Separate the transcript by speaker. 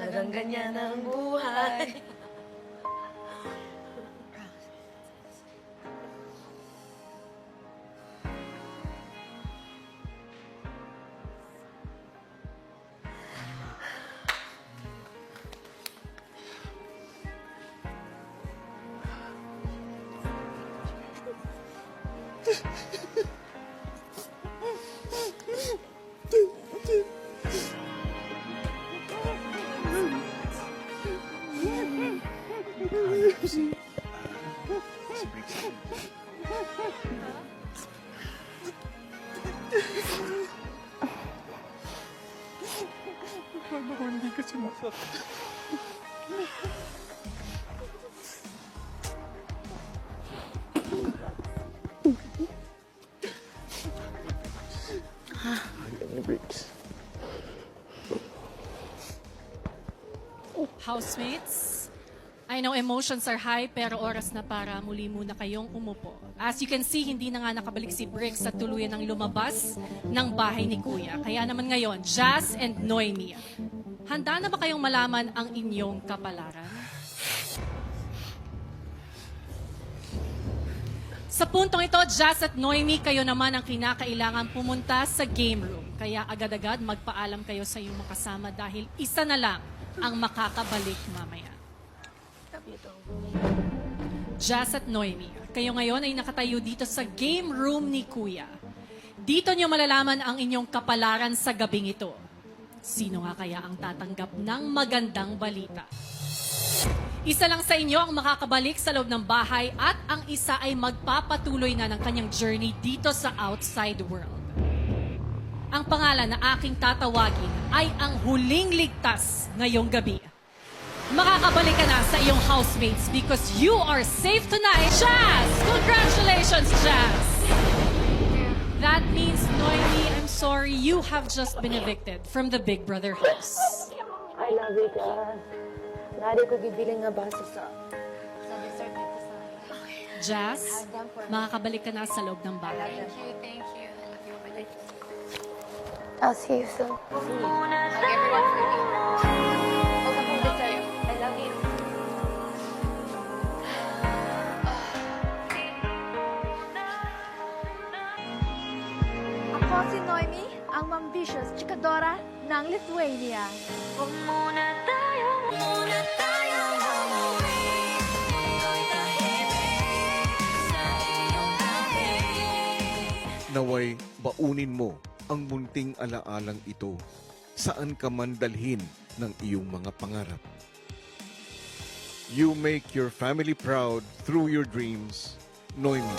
Speaker 1: Talagang ganyan ang buhay.
Speaker 2: Paano kung hindi ka sumasagot?
Speaker 3: Housemates, I know emotions are high pero oras na para muli muna kayong umupo. As you can see, hindi na nga nakabalik si Bricks sa tuluyan ng lumabas ng bahay ni Kuya. Kaya naman ngayon, Jazz and Noemi, handa na ba kayong malaman ang inyong kapalaran? Sa puntong ito, Jazz at Noemi, kayo naman ang kinakailangan pumunta sa game room. Kaya agad-agad magpaalam kayo sa iyong makasama dahil isa na lang ang makakabalik mamaya. Jazz at Noemi, kayo ngayon ay nakatayo dito sa game room ni Kuya. Dito nyo malalaman ang inyong kapalaran sa gabing ito. Sino nga kaya ang tatanggap ng magandang balita? Isa lang sa inyo ang makakabalik sa loob ng bahay at ang isa ay magpapatuloy na ng kanyang journey dito sa outside world. Ang pangalan na aking tatawagin ay ang huling ligtas ngayong gabi. Makakabalik ka na sa iyong housemates because you are safe tonight. Jazz! Congratulations, Jazz! That means, Noemi, I'm sorry, you have just been evicted from the Big Brother house.
Speaker 1: I love you, guys. Nari ko gibiling nga basa sa dessert dito sa...
Speaker 3: Jazz, makakabalik ka na sa loob ng bahay.
Speaker 4: Thank you. I love you.
Speaker 1: I'll see you soon.
Speaker 4: Hug everyone for me. Huwag akong dessert. I love you.
Speaker 5: Ako si Noemi, ang ambitious chikadora ng Lithuania.
Speaker 2: Naway baunin mo ang munting alaalang ito saan ka man dalhin ng iyong mga pangarap. You make your family proud through your dreams, Noemi.